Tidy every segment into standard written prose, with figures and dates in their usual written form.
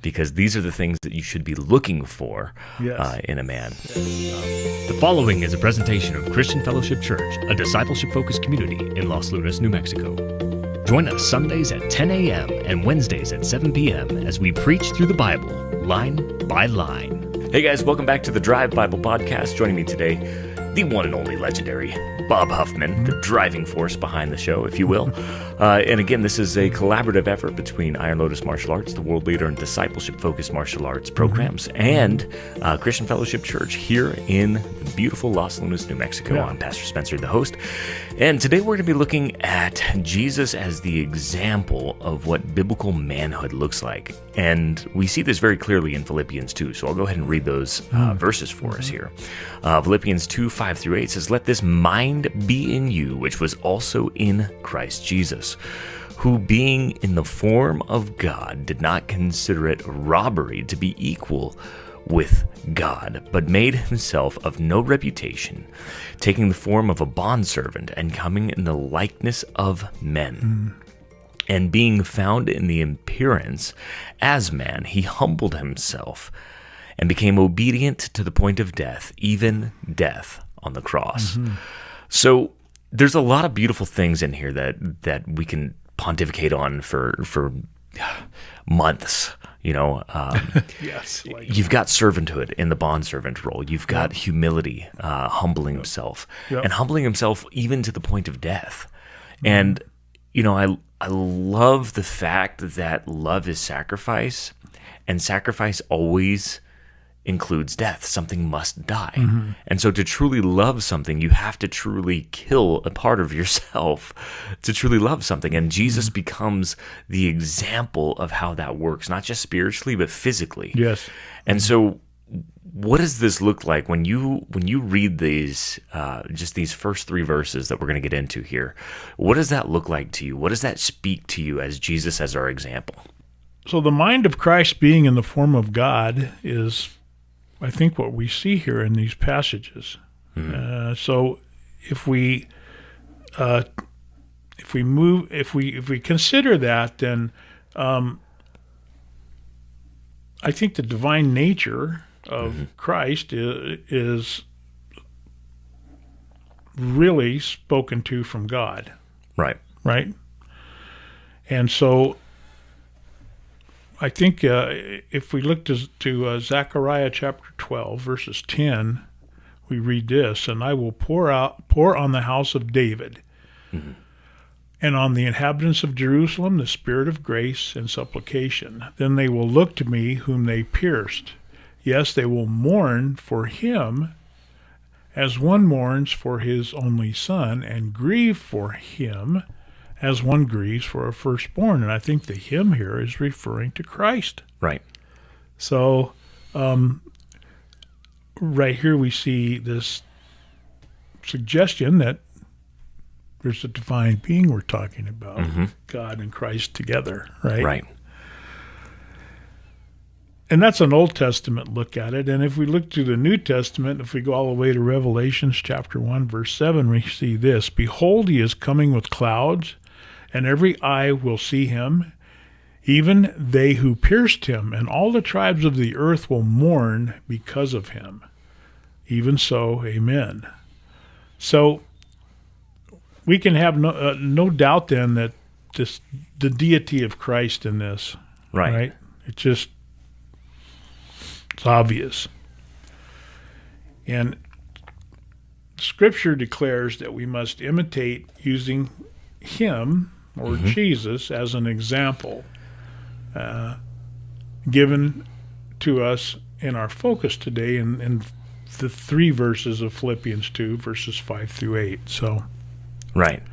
because these are the things that you should be looking for in a man. The following is a presentation of Christian Fellowship Church, a discipleship-focused community in Los Lunas, New Mexico. Join us Sundays at 10 a.m. and Wednesdays at 7 p.m. as we preach through the Bible, line by line. Hey guys, welcome back to the Drive Bible Podcast. Joining me today, the one and only legendary Bob Huffman, the driving force behind the show, if you will. And again, this is a collaborative effort between Iron Lotus Martial Arts, the world leader in discipleship-focused martial arts programs, and Christian Fellowship Church here in the beautiful Los Lunas, New Mexico. Yeah. I'm Pastor Spencer, the host. And today we're going to be looking at Jesus as the example of what biblical manhood looks like. And we see this very clearly in Philippians 2, so I'll go ahead and read those verses for us here. Philippians 2, 5 through 8 says, "Let this mind be in you, which was also in Christ Jesus, who being in the form of God did not consider it robbery to be equal with God, but made himself of no reputation, taking the form of a bondservant and coming in the likeness of men. And being found in the appearance as man, he humbled himself and became obedient to the point of death, even death on the cross." So there's a lot of beautiful things in here that we can pontificate on for months. You know, Yes. you've got servanthood in the bondservant role. You've got humility, humbling himself, and humbling himself even to the point of death. And you know, I love the fact that love is sacrifice, and sacrifice always includes death. Something must die. And so to truly love something, you have to truly kill a part of yourself to truly love something. And Jesus becomes the example of how that works, not just spiritually, but physically. Yes. And so what does this look like when you read these, just these first three verses that we're going to get into here? What does that look like to you? What does that speak to you as Jesus as our example? So the mind of Christ being in the form of God is, I think, what we see here in these passages. So if we consider that, then I think the divine nature of Christ is really spoken to from God, Right. right? And so I think if we look to Zechariah chapter 12, verses 10, we read this, "And I will pour on the house of David and on the inhabitants of Jerusalem the spirit of grace and supplication. Then they will look to me whom they pierced. Yes, they will mourn for him as one mourns for his only son, and grieve for him as one grieves for a firstborn." And I think the him here is referring to Christ. Right. So right here we see this suggestion that there's a divine being we're talking about, God and Christ together, right? Right. And that's an Old Testament look at it. And if we look to the New Testament, if we go all the way to Revelations chapter 1, verse 7, we see this: "Behold, he is coming with clouds, and every eye will see him, even they who pierced him, and all the tribes of the earth will mourn because of him. Even so, amen." So we can have no doubt then that the deity of Christ in this, Right. It's obvious. And Scripture declares that we must imitate using him or Jesus as an example given to us in our focus today in the three verses of Philippians 2, verses 5 through 8. So, Right.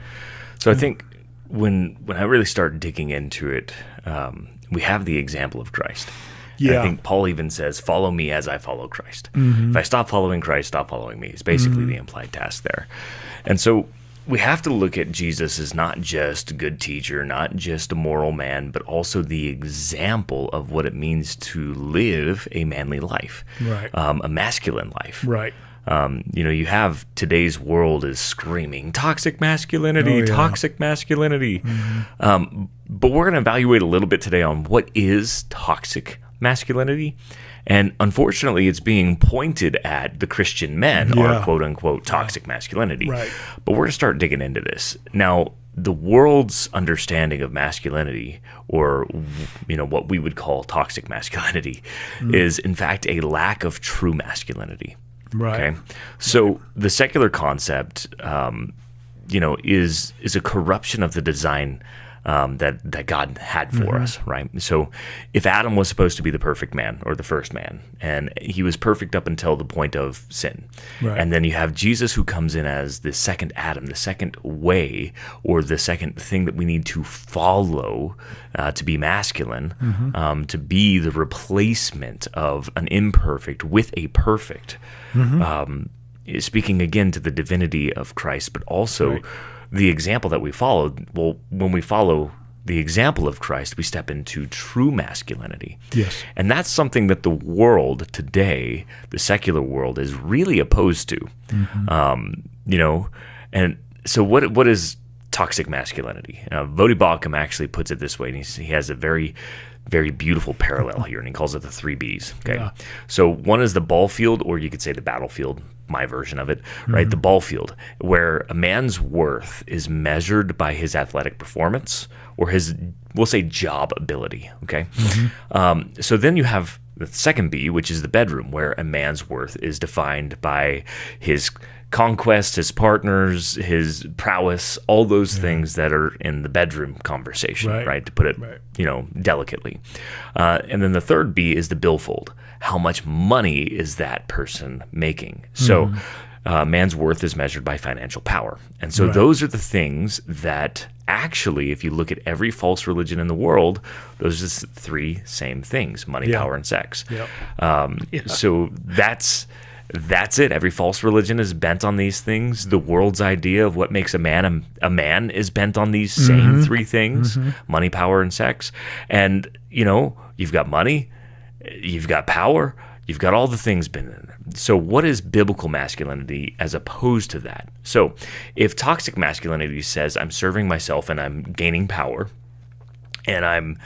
So I think when I really start digging into it, we have the example of Christ. And I think Paul even says, "Follow me as I follow Christ." If I stop following Christ, stop following me. It's basically the implied task there. And so we have to look at Jesus as not just a good teacher, not just a moral man, but also the example of what it means to live a manly life, Right. A masculine life. Right. You have today's world is screaming toxic masculinity, toxic masculinity. But we're going to evaluate a little bit today on what is toxic masculinity. And unfortunately, it's being pointed at the Christian men, our quote-unquote toxic masculinity. Right. But we're going to start digging into this. Now, the world's understanding of masculinity, or what we would call toxic masculinity, is in fact a lack of true masculinity. Right. Okay. So the secular concept, is a corruption of the design that God had for us, right? So if Adam was supposed to be the perfect man, or the first man, and he was perfect up until the point of sin, Right. and then you have Jesus who comes in as the second Adam, the second way, or the second thing that we need to follow to be masculine, to be the replacement of an imperfect with a perfect, speaking again to the divinity of Christ, but also Right. the example that we followed. Well, when we follow the example of Christ, we step into true masculinity. Yes. And that's something that the world today, the secular world, is really opposed to. And so what is toxic masculinity? Vodi Bakum actually puts it this way, and he has a very, very beautiful parallel here, and he calls it the 3 Bs. Okay, Yeah. So one is the ball field, or you could say the battlefield, my version of it, right? The ball field, where a man's worth is measured by his athletic performance or his, we'll say, job ability. Okay, so then you have the second B, which is the bedroom, where a man's worth is defined by his conquest, his partners, his prowess, all those things that are in the bedroom conversation, right? To put it, delicately. And then the third B is the billfold. How much money is that person making? So man's worth is measured by financial power. And so those are the things that actually, if you look at every false religion in the world, those are the 3 same things: money, power, and sex. So that's it. Every false religion is bent on these things. The world's idea of what makes a man is bent on these same 3 things: money, power, and sex. And you've got money, you've got power, you've got all the things been in there. So what is biblical masculinity as opposed to that? So if toxic masculinity says I'm serving myself and I'm gaining power and I'm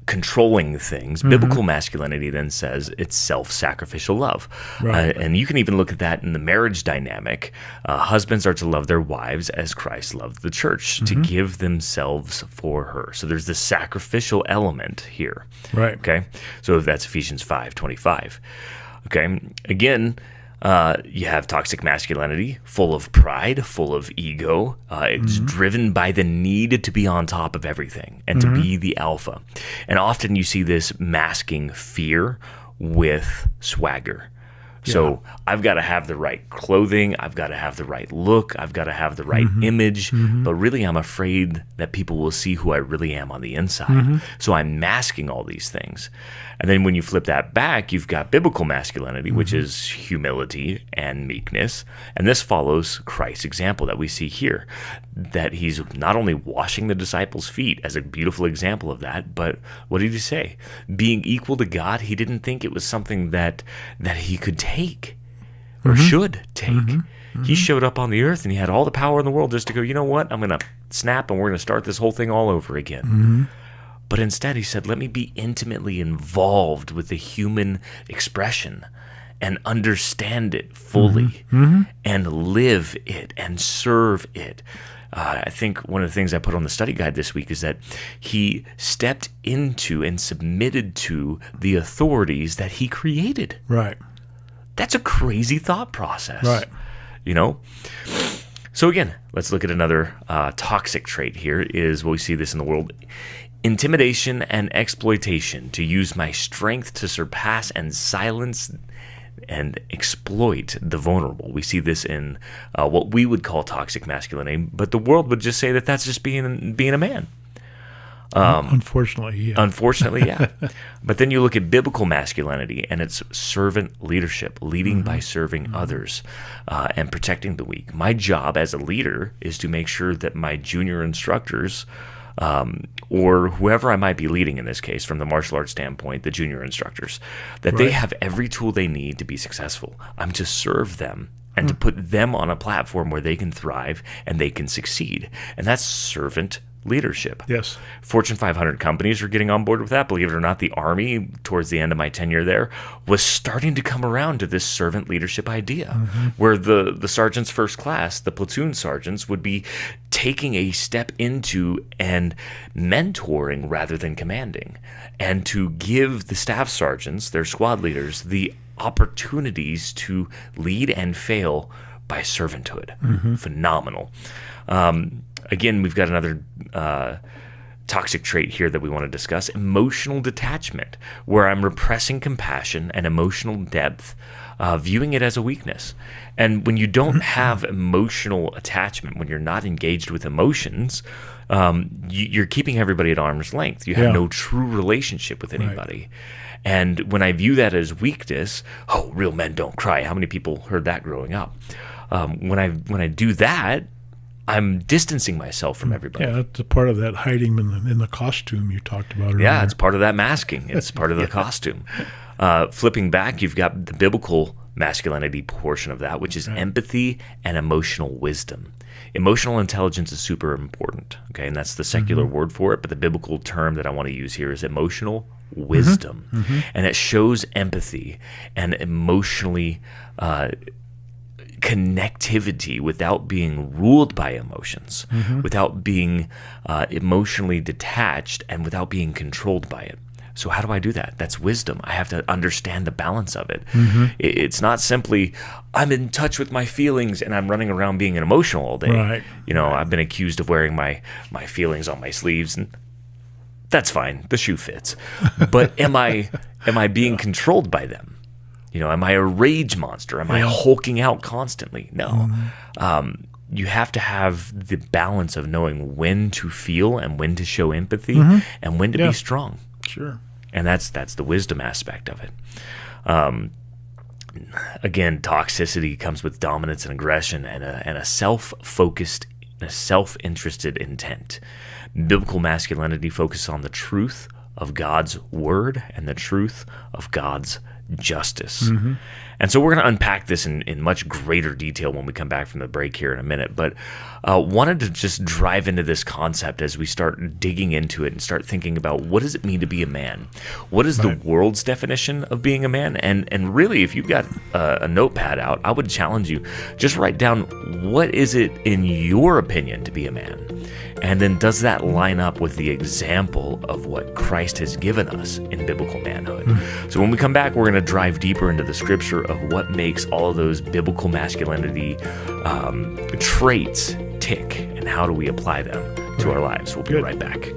controlling things, biblical masculinity then says it's self-sacrificial love. And you can even look at that in the marriage dynamic. Husbands are to love their wives as Christ loved the church, to give themselves for her. So there's this sacrificial element here. Right. Okay. So that's Ephesians 5:25. Okay. Again, you have toxic masculinity, full of pride, full of ego. It's driven by the need to be on top of everything and to be the alpha. And often you see this masking fear with swagger. So I've got to have the right clothing, I've got to have the right look, I've got to have the right image, but really I'm afraid that people will see who I really am on the inside. So I'm masking all these things. And then when you flip that back, you've got biblical masculinity, which is humility and meekness. And this follows Christ's example that we see here, that he's not only washing the disciples' feet as a beautiful example of that, but what did he say? Being equal to God, he didn't think it was something that he could take or should take. He showed up on the earth and he had all the power in the world just to go, you know what? I'm going to snap and we're going to start this whole thing all over again. But instead he said, let me be intimately involved with the human expression and understand it fully and live it and serve it. I think one of the things I put on the study guide this week is that he stepped into and submitted to the authorities that he created. Right. That's a crazy thought process. Right. So again, let's look at another toxic trait here is what we see this in the world. Intimidation and exploitation, to use my strength to surpass and silence and exploit the vulnerable. We see this in what we would call toxic masculinity, but the world would just say that that's just being a man. Unfortunately, yeah. But then you look at biblical masculinity, and it's servant leadership, leading by serving others and protecting the weak. My job as a leader is to make sure that my junior instructors, or whoever I might be leading in this case, from the martial arts standpoint, the junior instructors, that they have every tool they need to be successful. I'm to serve them and to put them on a platform where they can thrive and they can succeed. And that's servant leadership. Yes. Fortune 500 companies are getting on board with that. Believe it or not, the Army, towards the end of my tenure there, was starting to come around to this servant leadership idea, where the sergeants first class, the platoon sergeants, would be taking a step into and mentoring rather than commanding, and to give the staff sergeants, their squad leaders, the opportunities to lead and fail by servanthood. Phenomenal. Again, we've got another toxic trait here that we want to discuss: emotional detachment, where I'm repressing compassion and emotional depth, viewing it as a weakness. And when you don't have emotional attachment, when you're not engaged with emotions, you're keeping everybody at arm's length. You have no true relationship with anybody. Right. And when I view that as weakness, oh, real men don't cry. How many people heard that growing up? When I do that, I'm distancing myself from everybody. Yeah, that's a part of that hiding in the costume you talked about earlier. Yeah, it's part of that masking. It's part of the costume. Flipping back, you've got the biblical masculinity portion of that, which is empathy and emotional wisdom. Emotional intelligence is super important, okay, and that's the secular word for it, but the biblical term that I want to use here is emotional wisdom. And it shows empathy and emotionally connectivity without being ruled by emotions, without being emotionally detached, and without being controlled by it. So how do I do that? That's wisdom. I have to understand the balance of it. It's not simply, I'm in touch with my feelings and I'm running around being emotional all day. Right. I've been accused of wearing my feelings on my sleeves, and that's fine. The shoe fits. But am I being controlled by them? Am I a rage monster? Am I hulking out constantly? No. You have to have the balance of knowing when to feel and when to show empathy and when to be strong. Sure. And that's the wisdom aspect of it. Again, toxicity comes with dominance and aggression and a self-focused, a self-interested intent. Biblical masculinity focuses on the truth of God's word and the truth of God's justice. And so we're going to unpack this in much greater detail when we come back from the break here in a minute, but wanted to just drive into this concept as we start digging into it and start thinking about, what does it mean to be a man? What is the world's definition of being a man? And really, if you've got a notepad out, I would challenge you, just write down, what is it in your opinion to be a man? And then does that line up with the example of what Christ has given us in biblical manhood? So when we come back, we're going to drive deeper into the scripture of what makes all of those biblical masculinity traits tick, and how do we apply them to our lives. We'll be right back.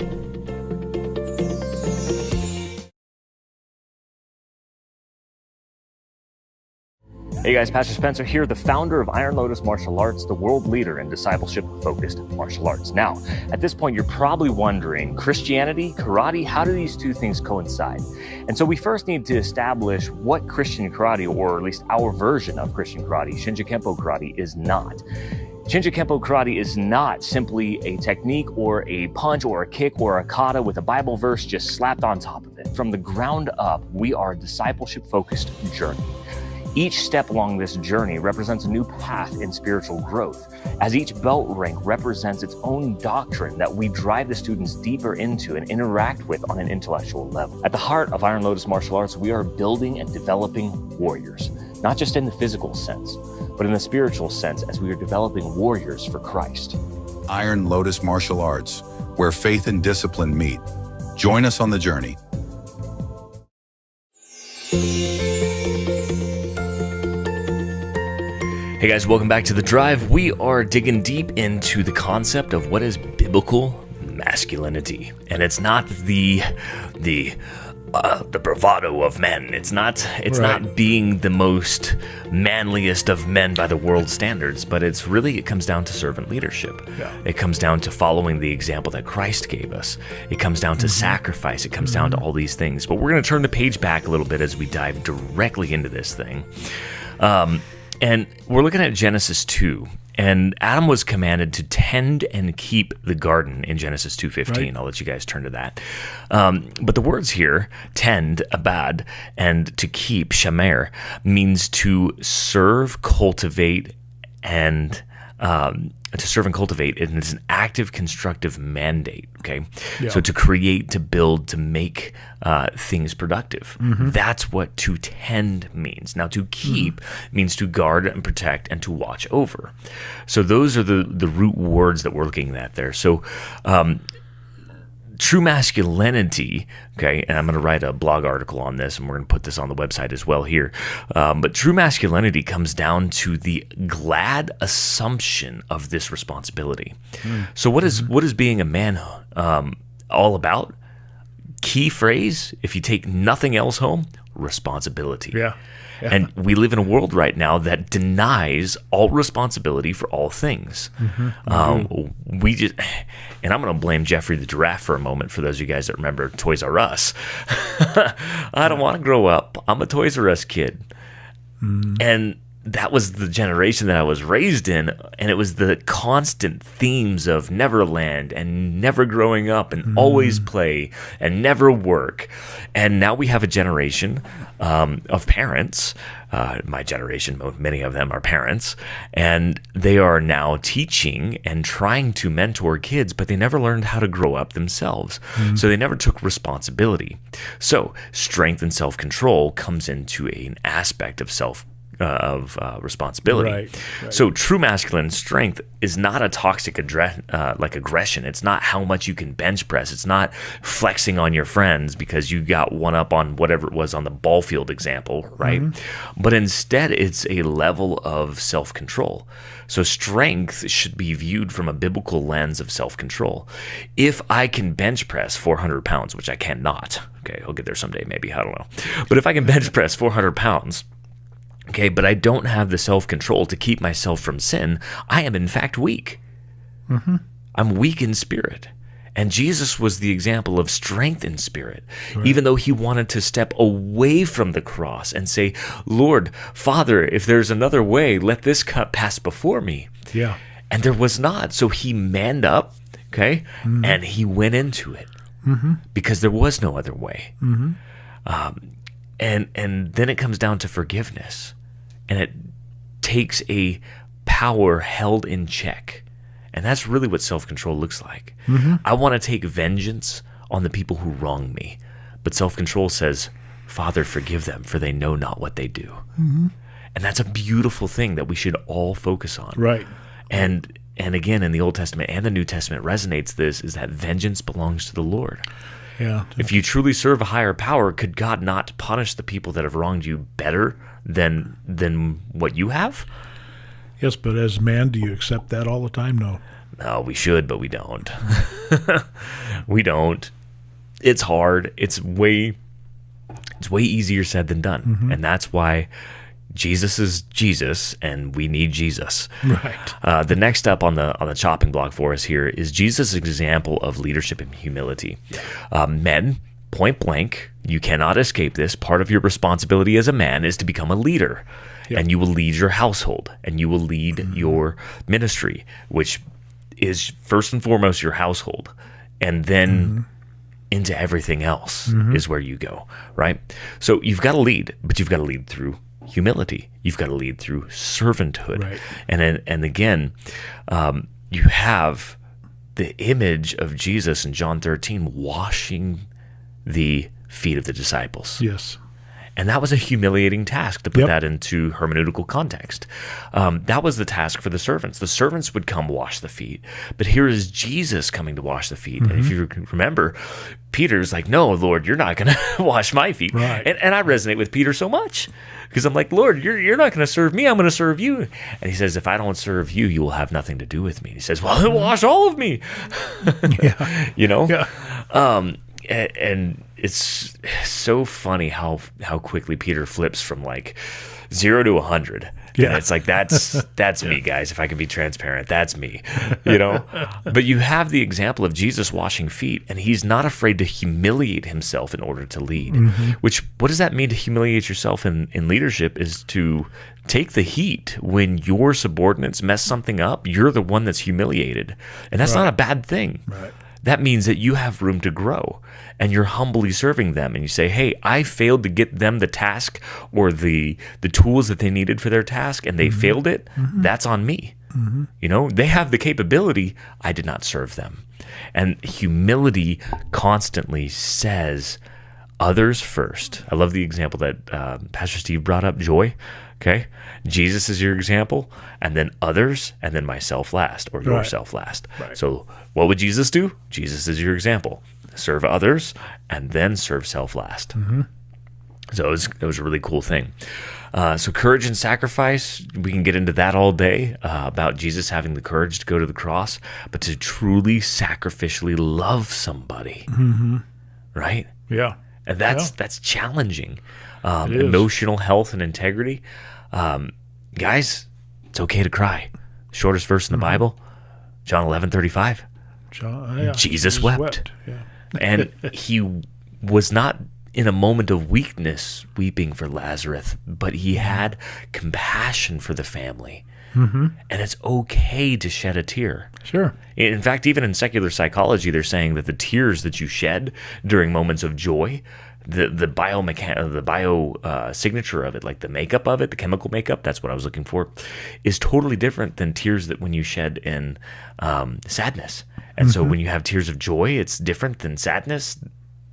Hey guys, Pastor Spencer here, the founder of Iron Lotus Martial Arts, the world leader in discipleship-focused martial arts. Now, at this point, you're probably wondering, Christianity, karate, how do these two things coincide? And so we first need to establish what Christian karate, or at least our version of Christian karate, Shinja Kempo karate, is not. Shinja Kempo karate is not simply a technique or a punch or a kick or a kata with a Bible verse just slapped on top of it. From the ground up, we are a discipleship-focused journey. Each step along this journey represents a new path in spiritual growth, as each belt rank represents its own doctrine that we drive the students deeper into and interact with on an intellectual level. At the heart of Iron Lotus Martial Arts, we are building and developing warriors, not just in the physical sense, but in the spiritual sense, as we are developing warriors for Christ. Iron Lotus Martial Arts, where faith and discipline meet. Join us on the journey. Hey guys, welcome back to The Drive. We are digging deep into the concept of what is biblical masculinity. And it's not the bravado of men. It's not being the most manliest of men by the world's standards, but it comes down to servant leadership. Yeah. It comes down to following the example that Christ gave us. It comes down to sacrifice. It comes down to all these things. But we're going to turn the page back a little bit as we dive directly into this thing. And we're looking at Genesis 2, and Adam was commanded to tend and keep the garden in Genesis 2:15. Right. I'll let you guys turn to that. But the words here, tend, abad, and to keep, shamer, means to serve, cultivate, and to serve and cultivate, and it's an active, constructive mandate, okay? Yeah. So to create, to build, to make things productive. That's what to tend means. Now, to keep means to guard and protect and to watch over. So those are the root words that we're looking at there. So true masculinity, okay, and I'm going to write a blog article on this, and we're going to put this on the website as well here, but true masculinity comes down to the glad assumption of this responsibility. So what is being a man all about? Key phrase, if you take nothing else home, responsibility. Yeah. And we live in a world right now that denies all responsibility for all things. We just, and I'm going to blame Jeffrey the giraffe for a moment for those of you guys that remember Toys R Us. I don't want to grow up. I'm a Toys R Us kid. And that was the generation that I was raised in, and it was the constant themes of Neverland and never growing up and always play and never work. And now we have a generation of parents, my generation, many of them are parents, and they are now teaching and trying to mentor kids, but they never learned how to grow up themselves. So they never took responsibility. So strength and self-control comes into an aspect of responsibility. Right. So true masculine strength is not a toxic aggression. It's not how much you can bench press. It's not flexing on your friends because you got one up on whatever it was on the ball field example, right? But instead, it's a level of self-control. So strength should be viewed from a biblical lens of self-control. If I can bench press 400 pounds, which I cannot, okay, I'll get there someday maybe, I don't know. But if I can bench press 400 pounds, okay, but I don't have the self-control to keep myself from sin, I am in fact weak. I'm weak in spirit. And Jesus was the example of strength in spirit, even though he wanted to step away from the cross and say, Lord, Father, if there's another way, let this cup pass before me. Yeah. And there was not. So he manned up, okay, and he went into it because there was no other way. And then it comes down to forgiveness, and it takes a power held in check, and that's really what self-control looks like. I want to take vengeance on the people who wrong me, but self-control says, Father, forgive them, for they know not what they do. And that's a beautiful thing that we should all focus on. Right. And again, in the Old Testament and the New Testament resonates this, is that vengeance belongs to the Lord. Yeah. If you truly serve a higher power, could God not punish the people that have wronged you better than what you have? Yes, but as man, do you accept that all the time? No. No, we should, but we don't. We don't. It's hard. It's way easier said than done. And that's why Jesus is Jesus, and we need Jesus. Right. The next up on the chopping block for us here is Jesus' example of leadership and humility. Men, point blank, you cannot escape this. Part of your responsibility as a man is to become a leader, and you will lead your household, and you will lead your ministry, which is first and foremost your household, and then into everything else is where you go, right? So you've got to lead, but you've got to lead through humility. You've got to lead through servanthood. Right. And again, you have the image of Jesus in John 13 washing the feet of the disciples. Yes. And that was a humiliating task, to put that into hermeneutical context. That was the task for the servants. The servants would come wash the feet. But here is Jesus coming to wash the feet. And if you remember, Peter's like, no, Lord, you're not going to wash my feet. Right. And I resonate with Peter so much, because I'm like, Lord, you're not going to serve me. I'm going to serve you. And he says, if I don't serve you, you will have nothing to do with me. And he says, well, then wash all of me. You know? Yeah. And it's so funny how quickly Peter flips from like 0 to 100. Yeah. And it's like, that's me, guys. If I can be transparent, that's me, you know? But you have the example of Jesus washing feet, and he's not afraid to humiliate himself in order to lead. Which, what does that mean, to humiliate yourself in leadership? Is to take the heat when your subordinates mess something up. You're the one that's humiliated. And that's not a bad thing. Right. That means that you have room to grow, and you're humbly serving them, and you say, hey, I failed to get them the task or the tools that they needed for their task, and they failed it. That's on me. They have the capability. I did not serve them. And humility constantly says others first. I love the example that Pastor Steve brought up, joy. Okay, Jesus is your example, and then others, and then myself last, or yourself last. Right. So what would Jesus do? Jesus is your example. Serve others, and then serve self last. So it was a really cool thing. So courage and sacrifice, we can get into that all day, about Jesus having the courage to go to the cross, but to truly sacrificially love somebody, right? Yeah. And that's challenging. It is. Emotional health and integrity. Guys, it's okay to cry. Shortest verse in the Bible, John 11:35. Jesus wept. Yeah. And he was not in a moment of weakness weeping for Lazarus, but he had compassion for the family. And it's okay to shed a tear. Sure. In fact, even in secular psychology, they're saying that the tears that you shed during moments of joy, the bio signature of it, like the makeup of it, the chemical makeup, that's what I was looking for, is totally different than tears that when you shed in sadness. And so when you have tears of joy, it's different than sadness,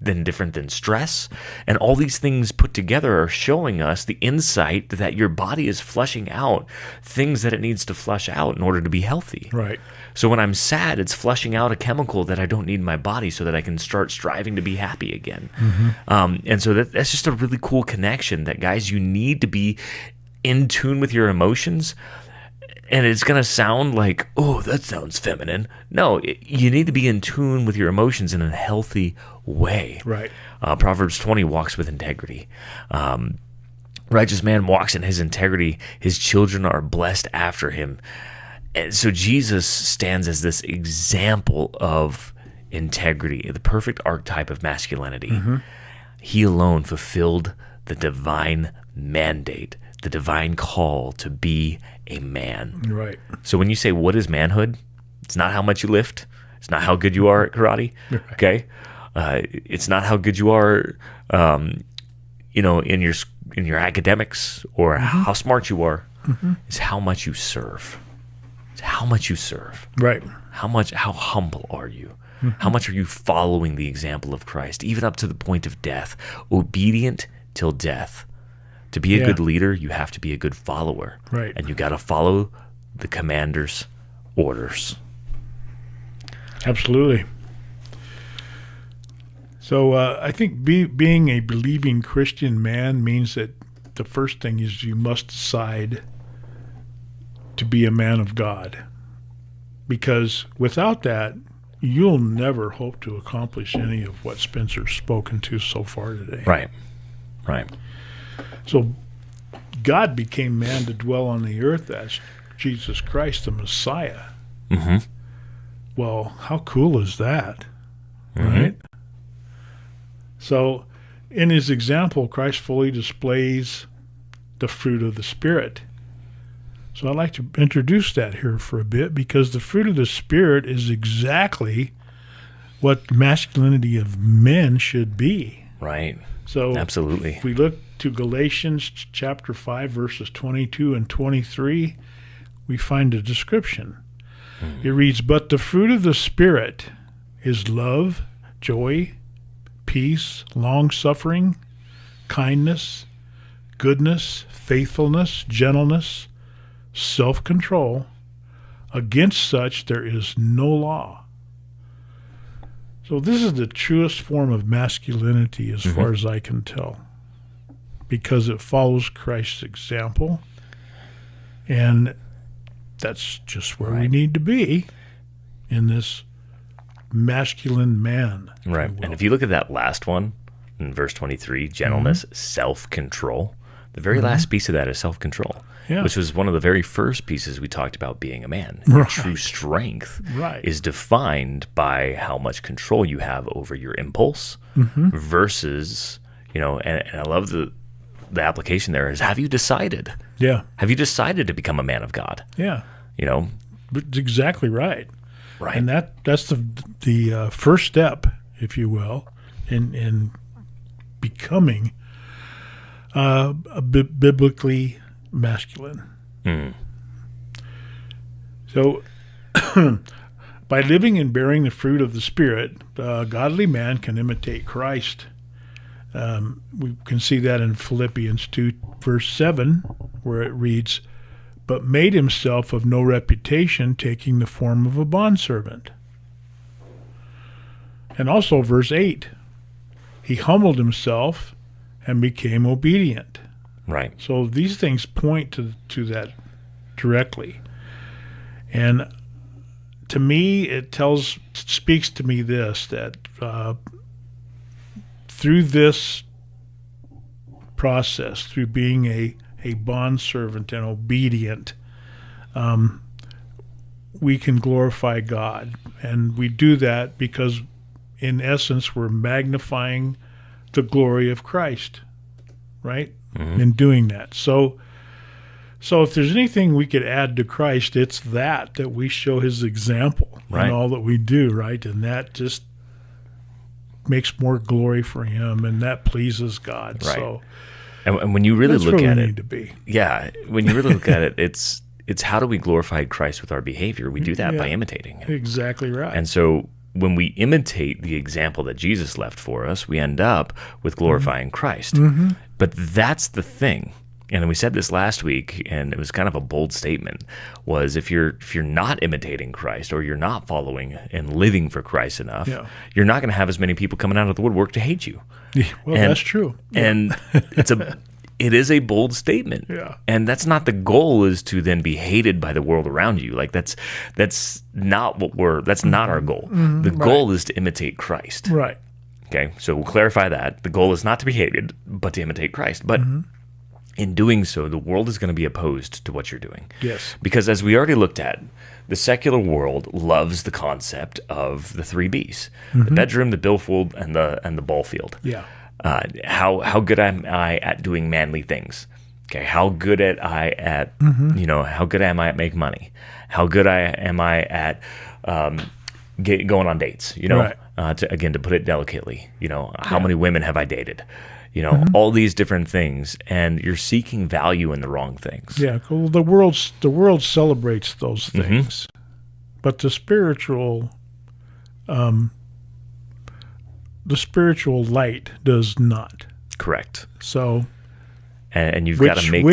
different than stress. And all these things put together are showing us the insight that your body is flushing out things that it needs to flush out in order to be healthy. Right. So when I'm sad, it's flushing out a chemical that I don't need in my body so that I can start striving to be happy again. And so that's just a really cool connection that, guys, you need to be in tune with your emotions. And it's going to sound like, oh, that sounds feminine. No, you need to be in tune with your emotions in a healthy way. Right. Proverbs 20 walks with integrity. Righteous man walks in his integrity. His children are blessed after him. And so Jesus stands as this example of integrity, the perfect archetype of masculinity. He alone fulfilled the divine mandate, the divine call to be a man. Right. So when you say, what is manhood? It's not how much you lift. It's not how good you are at karate. Right. Okay. It's not how good you are, in your academics or how smart you are. It's how much you serve. It's how much you serve. Right. How humble are you? How much are you following the example of Christ, even up to the point of death, obedient till death? To be a good leader, you have to be a good follower. Right. And you got to follow the commander's orders. Absolutely. So I think being a believing Christian man means that the first thing is you must decide to be a man of God. Because without that, you'll never hope to accomplish any of what Spencer's spoken to so far today. Right. So God became man to dwell on the earth as Jesus Christ, the Messiah. Well, how cool is that? Right? So in his example, Christ fully displays the fruit of the Spirit. So I'd like to introduce that here for a bit, because the fruit of the Spirit is exactly what masculinity of men should be. Right. So absolutely. If we look to Galatians chapter 5, verses 22 and 23, we find a description. It reads, "But the fruit of the Spirit is love, joy, peace, long-suffering, kindness, goodness, faithfulness, gentleness, self-control. Against such there is no law." So this is the truest form of masculinity as far as I can tell, because it follows Christ's example, and that's just where we need to be in this masculine man. Right. And if you look at that last one in verse 23, gentleness, self-control, the very last piece of that is self-control, which was one of the very first pieces we talked about being a man. Your true strength is defined by how much control you have over your impulse versus, and I love the application there is, have you decided? Yeah. Have you decided to become a man of God? Yeah. That's exactly right. Right. And that's the first step, if you will, in becoming biblically masculine. So, by living and bearing the fruit of the Spirit, a godly man can imitate Christ. We can see that in Philippians 2, verse 7, where it reads, "But made himself of no reputation, taking the form of a bondservant." And also verse 8, "He humbled himself and became obedient." Right. So these things point to that directly. And to me, it speaks to me this, that through this process, through being a bondservant and obedient, we can glorify God. And we do that because, in essence, we're magnifying the glory of Christ, right? Mm-hmm. In doing that. So if there's anything we could add to Christ, it's that we show his example in all that we do, right? And that just makes more glory for him, and that pleases God. Right. So, and when you really look at it, when you really look at it, it's how do we glorify Christ with our behavior? We do that by imitating him. Exactly right. And so when we imitate the example that Jesus left for us, we end up with glorifying Christ. Mm-hmm. But that's the thing. And we said this last week, and it was kind of a bold statement, was if you're not imitating Christ, or you're not following and living for Christ enough, you're not going to have as many people coming out of the woodwork to hate you. Yeah, well, that's true. And it is a bold statement. Yeah. And that's not the goal, is to then be hated by the world around you. Like that's not that's not our goal. Mm-hmm. The goal is to imitate Christ. Right. Okay. So we'll clarify that. The goal is not to be hated, but to imitate Christ. But in doing so, the world is going to be opposed to what you're doing. Yes. Because as we already looked at, the secular world loves the concept of the 3 Bs: the bedroom, the billfold, and the ball field. Yeah. How good am I at doing manly things? Okay. How good am I at making money? How good am I at going on dates? To put it delicately, how many women have I dated? All these different things, and you're seeking value in the wrong things. Yeah, well, the world celebrates those things, but the spiritual light does not. Correct. So, and you've got to make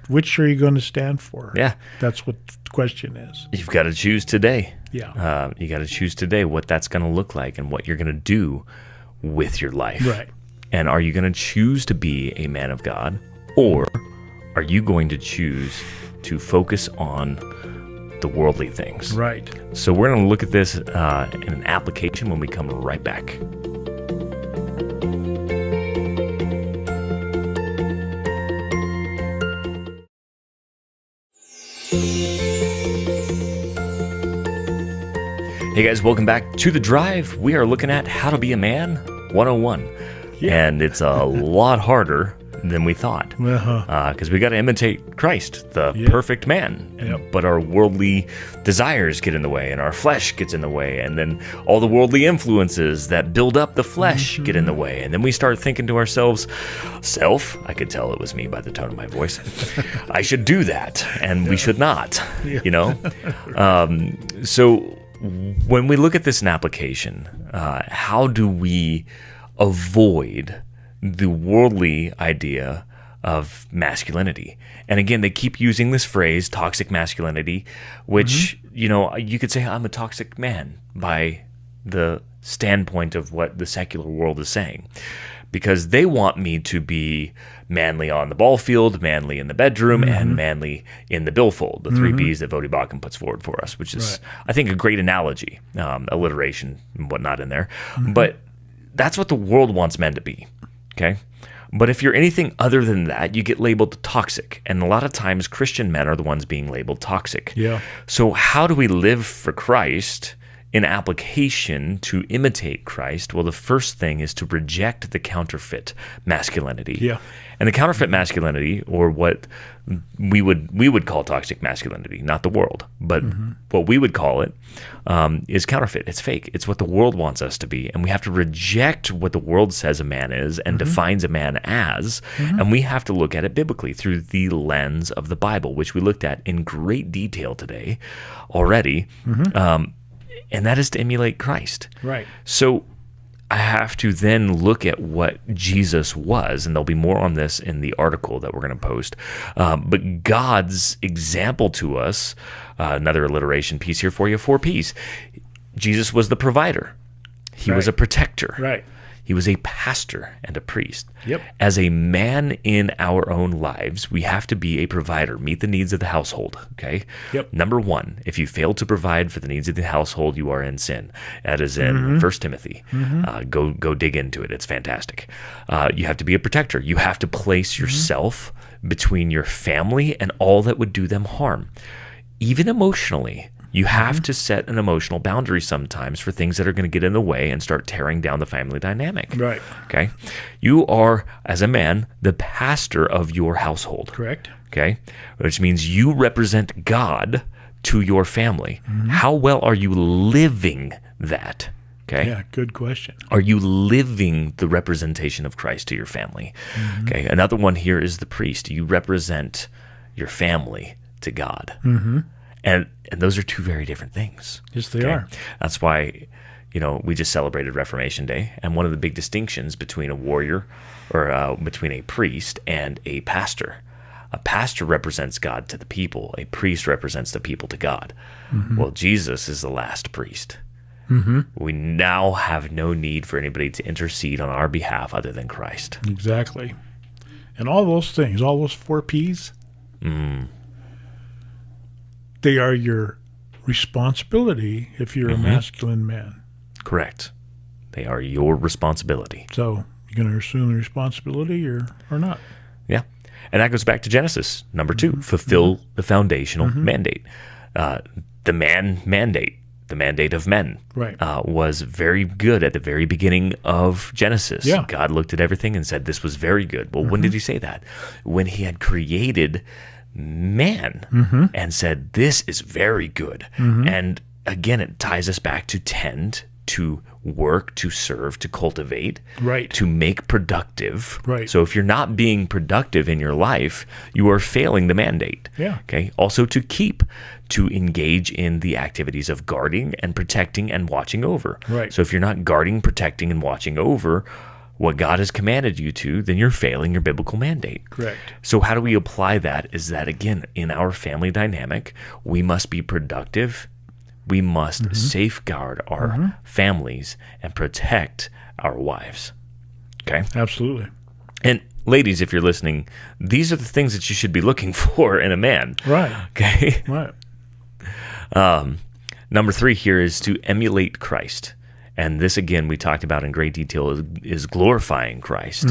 which are you going to stand for? Yeah, that's what the question is. You've got to choose today. Yeah, you got to choose today what that's going to look like and what you're going to do with your life. Right. And are you going to choose to be a man of God, or are you going to choose to focus on the worldly things? Right. So we're going to look at this in an application when we come right back. Hey guys, welcome back to The Drive. We are looking at How to Be a Man 101. Yeah. And it's a lot harder than we thought, because we got to imitate Christ, the perfect man. Yep. But our worldly desires get in the way, and our flesh gets in the way, and then all the worldly influences that build up the flesh get in the way, and then we start thinking to ourselves, I could tell it was me by the tone of my voice, I should do that, and we should not, So when we look at this in application, how do we avoid the worldly idea of masculinity? And again, they keep using this phrase, toxic masculinity, which, you could say I'm a toxic man by the standpoint of what the secular world is saying, because they want me to be manly on the ball field, manly in the bedroom, and manly in the billfold, the 3 Bs that Vodi Bakum puts forward for us, which is, I think, a great analogy, alliteration and whatnot in there. But that's what the world wants men to be, okay? But if you're anything other than that, you get labeled toxic. And a lot of times, Christian men are the ones being labeled toxic. Yeah. So how do we live for Christ in application to imitate Christ, well, the first thing is to reject the counterfeit masculinity. Yeah. And the counterfeit masculinity, or what we would call toxic masculinity, not the world, but what we would call it, is counterfeit. It's fake. It's what the world wants us to be, and we have to reject what the world says a man is and defines a man as, and we have to look at it biblically through the lens of the Bible, which we looked at in great detail today already, and that is to emulate Christ. Right. So I have to then look at what Jesus was, and there'll be more on this in the article that we're going to post. But God's example to us, another alliteration piece here for you, 4 Ps. Jesus was the provider. He was a protector. Right. He was a pastor and a priest. Yep. As a man in our own lives, we have to be a provider, meet the needs of the household, okay? Yep. Number 1, if you fail to provide for the needs of the household, you are in sin. That is in 1 Timothy. Go dig into it. It's fantastic. You have to be a protector. You have to place yourself between your family and all that would do them harm. Even emotionally, you have to set an emotional boundary sometimes for things that are going to get in the way and start tearing down the family dynamic. Right. Okay. You are, as a man, the pastor of your household. Correct. Okay. Which means you represent God to your family. How well are you living that? Okay. Yeah, good question. Are you living the representation of Christ to your family? Okay. Another one here is the priest. You represent your family to God. And those are 2 very different things. Yes, they are. That's why, we just celebrated Reformation Day, and one of the big distinctions between a warrior or between a priest and a pastor represents God to the people. A priest represents the people to God. Well, Jesus is the last priest. We now have no need for anybody to intercede on our behalf other than Christ. Exactly. And all those things, all those 4 Ps, they are your responsibility if you're a masculine man. Correct. They are your responsibility. So you're going to assume the responsibility or not. Yeah. And that goes back to Genesis. Number 2, fulfill the foundational mandate. The mandate of men, Right. Was very good at the very beginning of Genesis. Yeah. God looked at everything and said, this was very good. Well, when did he say that? When he had created man and said, this is very good. And again, it ties us back to tend, to work, to serve, to cultivate, Right. to make productive. Right. So if you're not being productive in your life, you are failing the mandate. Yeah. Okay. Also to keep, to engage in the activities of guarding and protecting and watching over. Right. So if you're not guarding, protecting, and watching over what God has commanded you to, then you're failing your biblical mandate. Correct. So how do we apply that? Is that, again, in our family dynamic, we must be productive. We must safeguard our families and protect our wives. Okay? Absolutely. And ladies, if you're listening, these are the things that you should be looking for in a man. Right. Okay? Right. Number 3 here is to emulate Christ. And this, again, we talked about in great detail, is glorifying Christ.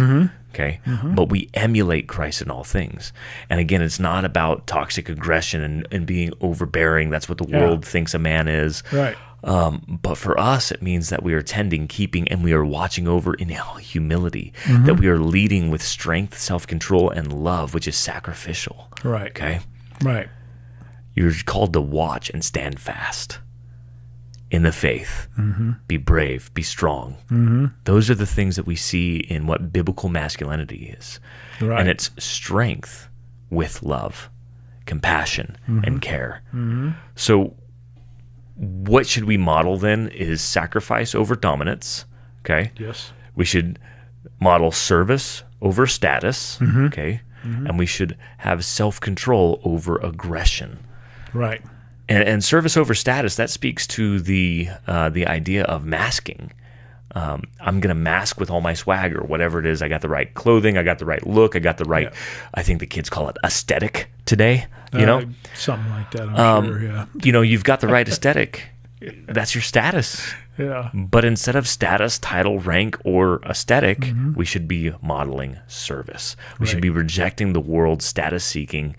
Okay? But we emulate Christ in all things. And again, it's not about toxic aggression and being overbearing. That's what the world thinks a man is. Right. But for us, it means that we are tending, keeping, and we are watching over in humility, that we are leading with strength, self-control, and love, which is sacrificial. Right. Okay? Right. You're called to watch and stand fast in the faith. Be brave, be strong. Those are the things that we see in what biblical masculinity is. Right. And it's strength with love, compassion, and care. So what should we model then is sacrifice over dominance. Okay? Yes. We should model service over status. Okay? And we should have self-control over aggression. Right. And service over status, that speaks to the idea of masking. I'm going to mask with all my swag or whatever it is. I got the right clothing. I got the right look. I got the right, I think the kids call it aesthetic today, Something like that, I'm sure, yeah. You've got the right aesthetic. That's your status. Yeah. But instead of status, title, rank, or aesthetic, we should be modeling service. We should be rejecting the world's status-seeking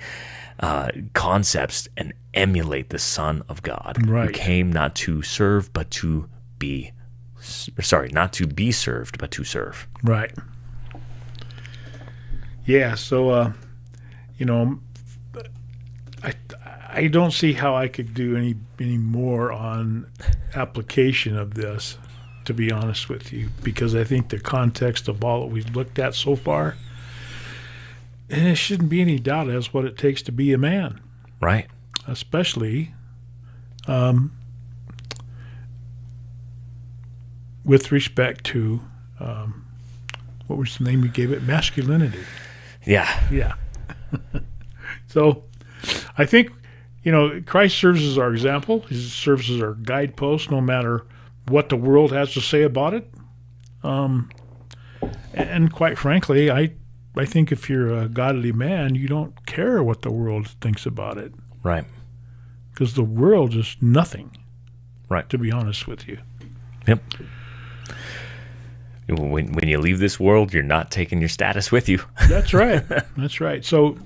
concepts and emulate the Son of God, who came not to serve, but to be, not to be served, but to serve. Right. Yeah, so, I don't see how I could do any more on application of this, to be honest with you, because I think the context of all that we've looked at so far, and it shouldn't be any doubt as what it takes to be a man. Right. Especially with respect to, what was the name you gave it? Masculinity. Yeah. Yeah. So I think, Christ serves as our example. He serves as our guidepost, no matter what the world has to say about it. And quite frankly, I think if you're a godly man, you don't care what the world thinks about it. Right. Because the world is nothing. Right. To be honest with you. Yep. When you leave this world, you're not taking your status with you. That's right. That's right. So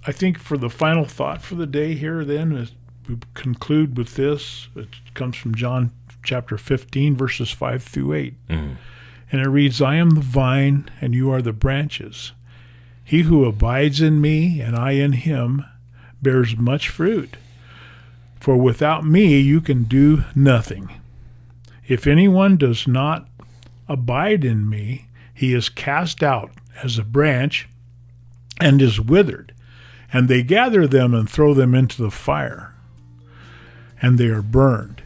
I think for the final thought for the day here then, is we conclude with this. It comes from John chapter 15, verses 5 through 8. And it reads, I am the vine, and you are the branches. He who abides in me, and I in him, bears much fruit. For without me you can do nothing. If anyone does not abide in me, he is cast out as a branch and is withered. And they gather them and throw them into the fire, and they are burned.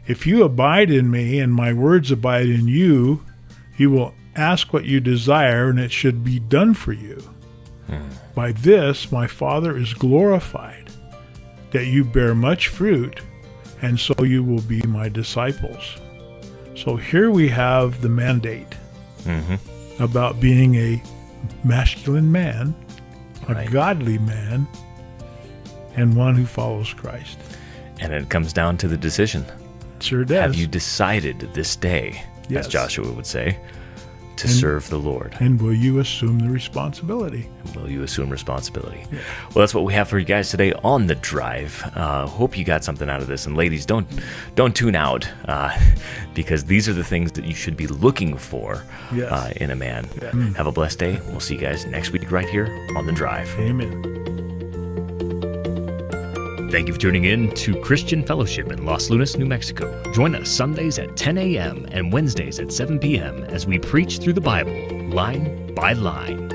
If you abide in me, and my words abide in you, you will ask what you desire, and it should be done for you. By this my Father is glorified, that you bear much fruit, and so you will be my disciples. So here we have the mandate about being a masculine man, a godly man, and one who follows Christ. And it comes down to the decision. Sure does. Have you decided this day, as Joshua would say, to serve the Lord? And will you assume the responsibility? Will you assume responsibility? Yeah. Well, that's what we have for you guys today on The Drive. Hope you got something out of this. And ladies, don't tune out, because these are the things that you should be looking for in a man. Yeah. Have a blessed day. We'll see you guys next week right here on The Drive. Amen. Thank you for tuning in to Christian Fellowship in Los Lunas, New Mexico. Join us Sundays at 10 a.m. and Wednesdays at 7 p.m. as we preach through the Bible, line by line.